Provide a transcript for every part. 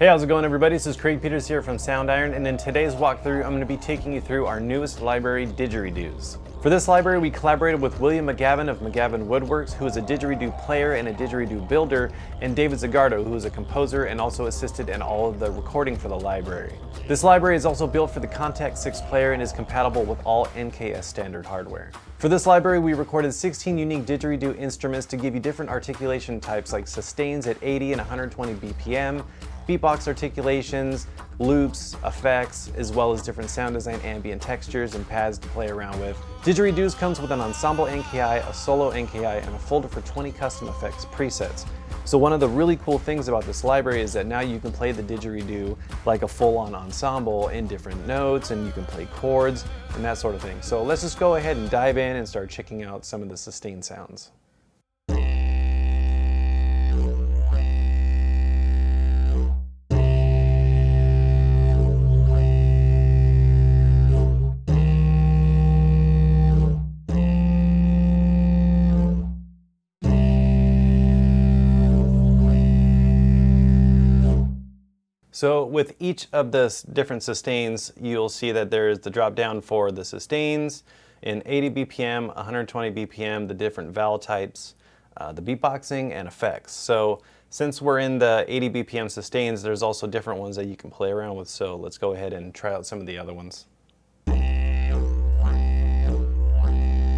Hey, how's it going everybody? This is Craig Peters here from Soundiron, and in today's walkthrough I'm going to be taking you through our newest library, Didgeridoos. For this library we collaborated with William MacGavin of MacGavin Woodworks, who is a didgeridoo player and a didgeridoo builder, and David Zagardo, who is a composer and also assisted in all of the recording for the library. This library is also built for the Contact 6 player and is compatible with all NKS standard hardware. For this library we recorded 16 unique didgeridoo instruments to give you different articulation types like sustains at 80 and 120 BPM, beatbox articulations, loops, effects, as well as different sound design ambient textures and pads to play around with. Didgeridoos comes with an ensemble NKI, a solo NKI, and a folder for 20 custom effects presets. So one of the really cool things about this library is that now you can play the didgeridoo like a full-on ensemble in different notes, and you can play chords and that sort of thing. So let's just go ahead and dive in and start checking out some of the sustained sounds. So with each of the different sustains, you'll see that there's the drop down for the sustains in 80 BPM, 120 BPM, the different vowel types, the beatboxing, and effects. So since we're in the 80 BPM sustains, there's also different ones that you can play around with. So let's go ahead and try out some of the other ones.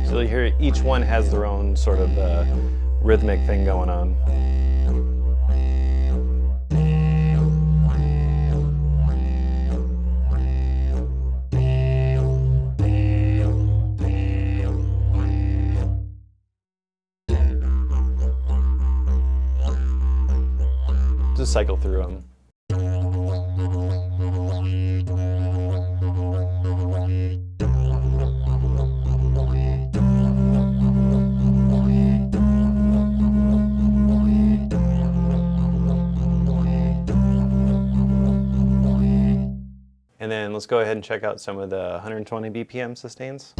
So you hear each one has their own sort of rhythmic thing going on. Just cycle through them. And then let's go ahead and check out some of the 120 BPM sustains.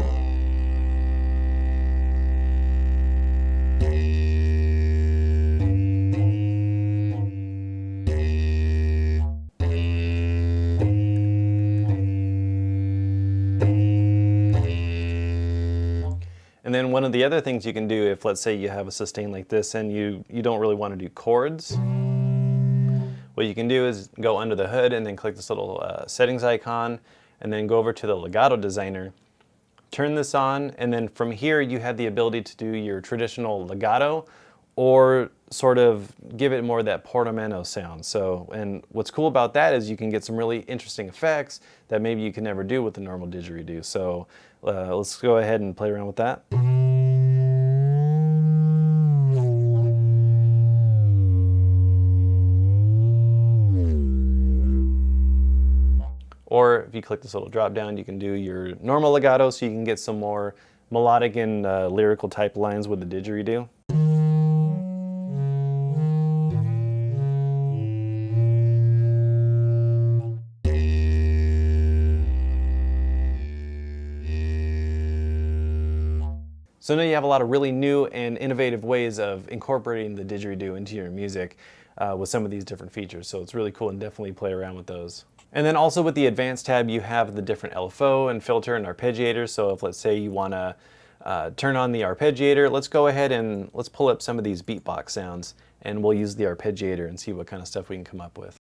And then one of the other things you can do if, let's say, you have a sustain like this and you don't really want to do chords, what you can do is go under the hood and then click this little settings icon and then go over to the legato designer, turn this on, and then from here you have the ability to do your traditional legato or sort of give it more of that portamento sound. So, and what's cool about that is you can get some really interesting effects that maybe you can never do with the normal didgeridoo. So let's go ahead and play around with that. Or if you click this little drop down, you can do your normal legato so you can get some more melodic and lyrical type lines with the didgeridoo. So now you have a lot of really new and innovative ways of incorporating the didgeridoo into your music with some of these different features. So it's really cool, and definitely play around with those. And then also with the advanced tab, you have the different LFO and filter and arpeggiator. So if, let's say, you want to turn on the arpeggiator, let's go ahead and let's pull up some of these beatbox sounds and we'll use the arpeggiator and see what kind of stuff we can come up with.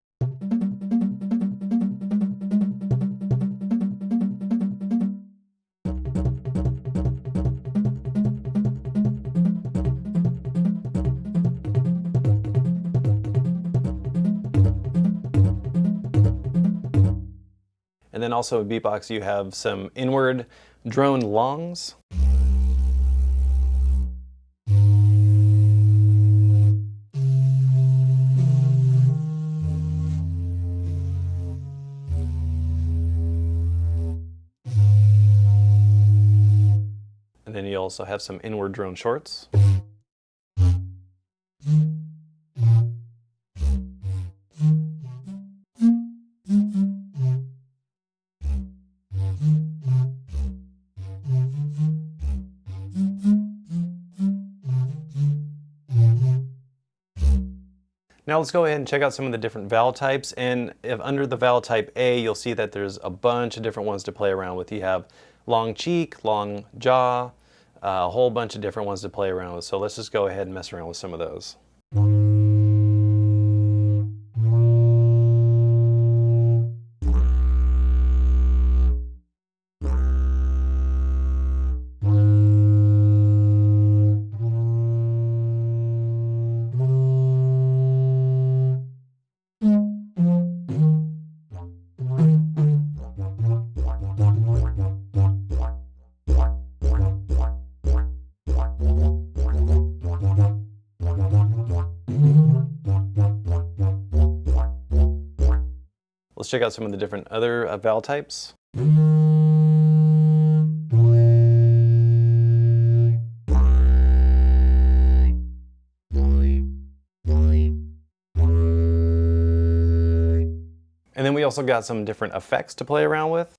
And then also in beatbox you have some inward drone longs. And then you also have some inward drone shorts. Now let's go ahead and check out some of the different vowel types. And if under the vowel type A, you'll see that there's a bunch of different ones to play around with. You have long cheek, long jaw, a whole bunch of different ones to play around with. So let's just go ahead and mess around with some of those. Let's check out some of the different other vowel types. And then we also got some different effects to play around with.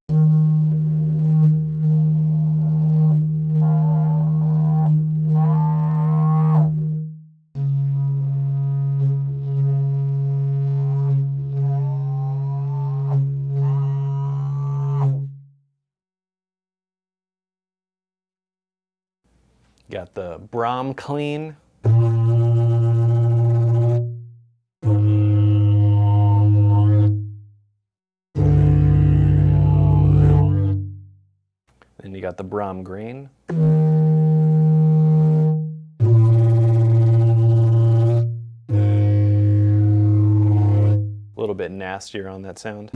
Got the Brahm clean. Then you got the Brahm green. A little bit nastier on that sound.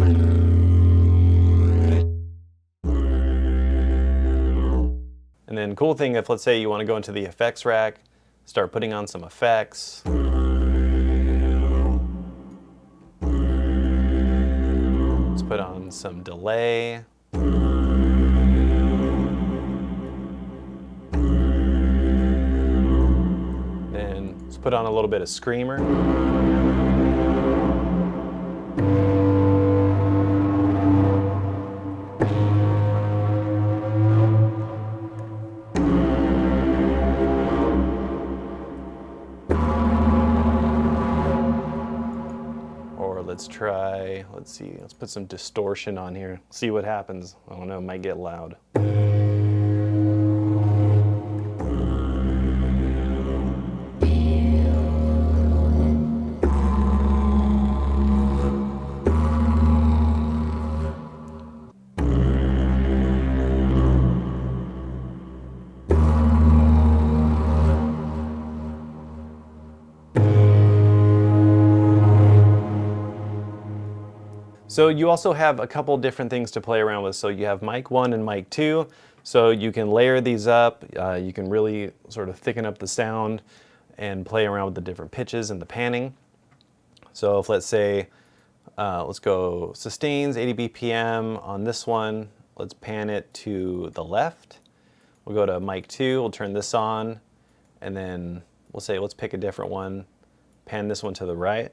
And then cool thing, if let's say you want to go into the effects rack, start putting on some effects. Let's put on some delay. Then let's put on a little bit of screamer. Let's see, let's put some distortion on here. See what happens. I don't know, it might get loud. So you also have a couple different things to play around with. So you have mic 1 and mic 2. So you can layer these up. You can really sort of thicken up the sound and play around with the different pitches and the panning. So if let's say, let's go sustains 80 BPM on this one. Let's pan it to the left. We'll go to mic 2, we'll turn this on, and then we'll say, let's pick a different one, pan this one to the right.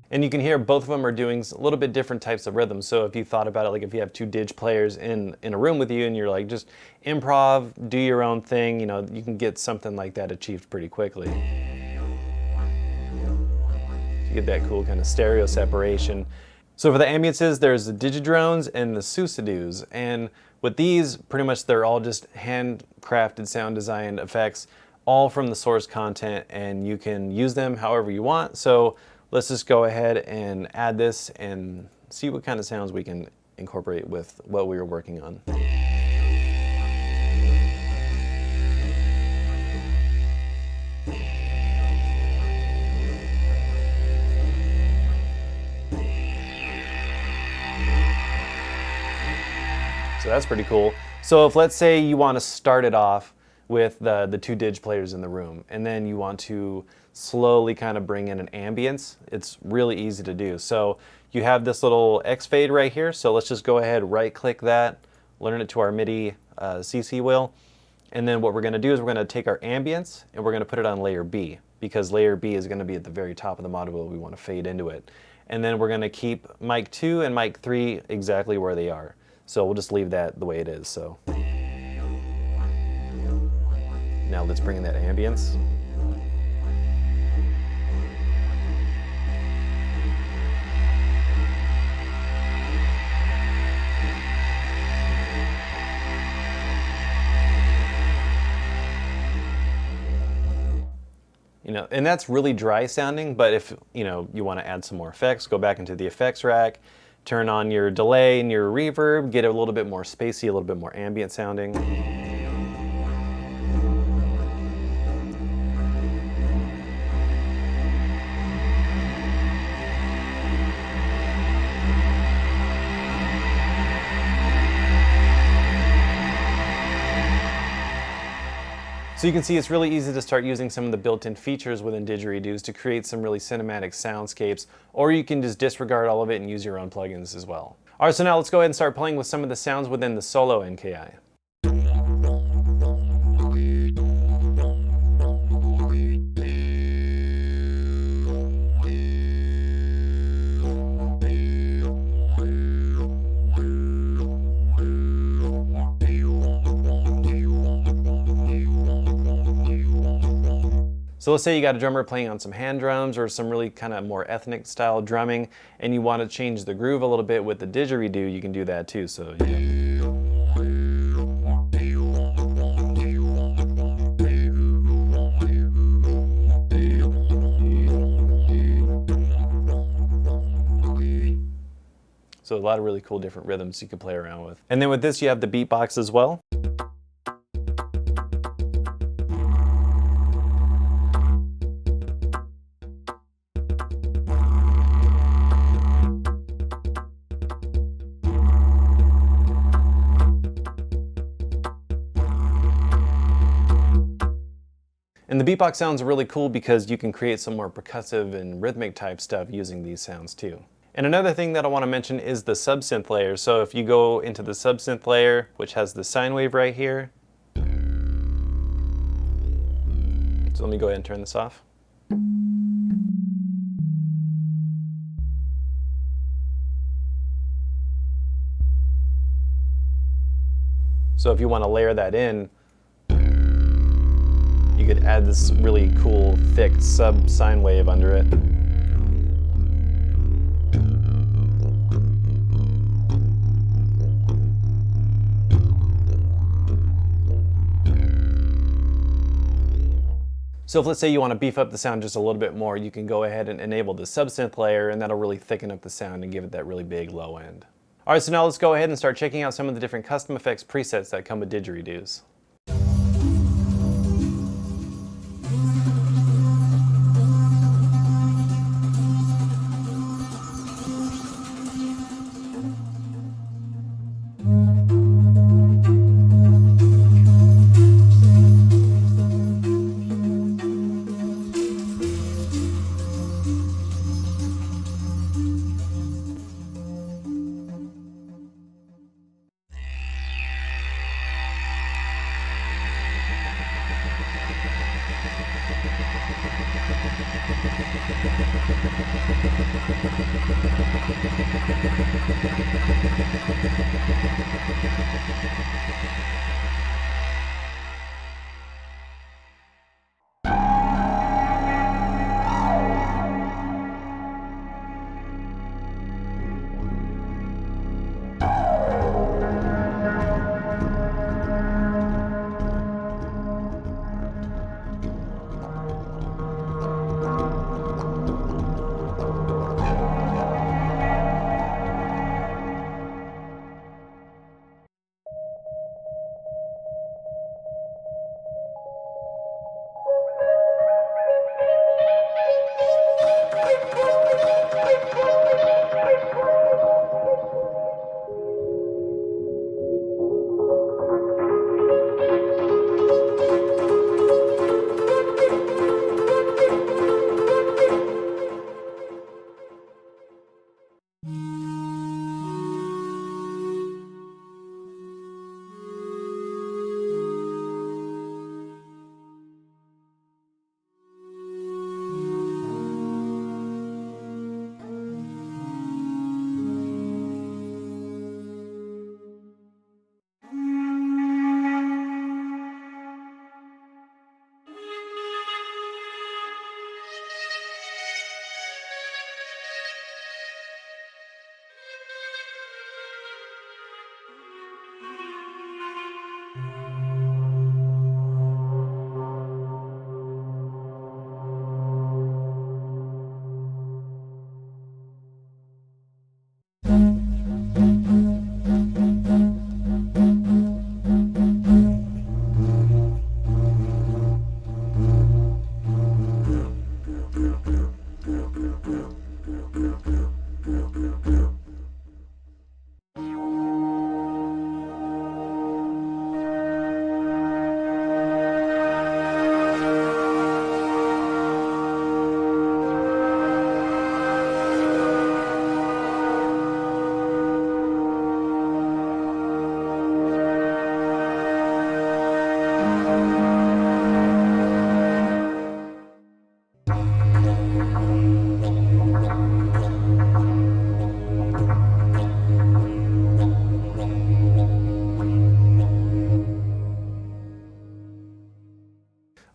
And you can hear both of them are doing a little bit different types of rhythms. So if you thought about it, like if you have two Didge players in a room with you and you're like, just improv, do your own thing, you know, you can get something like that achieved pretty quickly. You get that cool kind of stereo separation. So for the ambiances, there's the Digidrones and the Susidoos. And with these, pretty much they're all just handcrafted sound design effects, all from the source content, and you can use them however you want. So let's just go ahead and add this and see what kind of sounds we can incorporate with what we were working on. So that's pretty cool. So if let's say you want to start it off with the two Didge players in the room, and then you want to slowly kind of bring in an ambience, it's really easy to do. So you have this little X fade right here, so let's just go ahead, right click that, learn it to our MIDI CC wheel, and then what we're going to do is we're going to take our ambience and we're going to put it on layer B, because layer B is going to be at the very top of the module. We want to fade into it. And then we're going to keep mic 2 and mic 3 exactly where they are. So we'll just leave that the way it is. So now let's bring in that ambience. You know, and that's really dry sounding, but if you know you want to add some more effects, go back into the effects rack, turn on your delay and your reverb, get it a little bit more spacey, a little bit more ambient sounding. So you can see it's really easy to start using some of the built-in features within Didgeridoos to create some really cinematic soundscapes, or you can just disregard all of it and use your own plugins as well. All right, so now let's go ahead and start playing with some of the sounds within the solo NKI. So let's say you got a drummer playing on some hand drums or some really kind of more ethnic style drumming, and you want to change the groove a little bit with the didgeridoo, you can do that too. So So a lot of really cool different rhythms you can play around with. And then with this you have the beatbox as well. And the beatbox sounds really cool because you can create some more percussive and rhythmic type stuff using these sounds too. And another thing that I want to mention is the subsynth layer. So if you go into the subsynth layer, which has the sine wave right here. So let me go ahead and turn this off. So if you want to layer that in, you could add this really cool, thick sub-sine wave under it. So if let's say you want to beef up the sound just a little bit more, you can go ahead and enable the subsynth layer, and that'll really thicken up the sound and give it that really big low end. All right, so now let's go ahead and start checking out some of the different custom effects presets that come with Didgeridoos.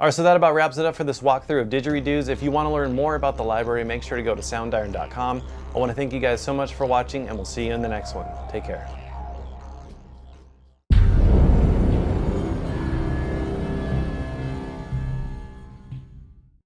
Alright, so that about wraps it up for this walkthrough of Didgeridoos. If you want to learn more about the library, make sure to go to soundiron.com. I want to thank you guys so much for watching, and we'll see you in the next one. Take care.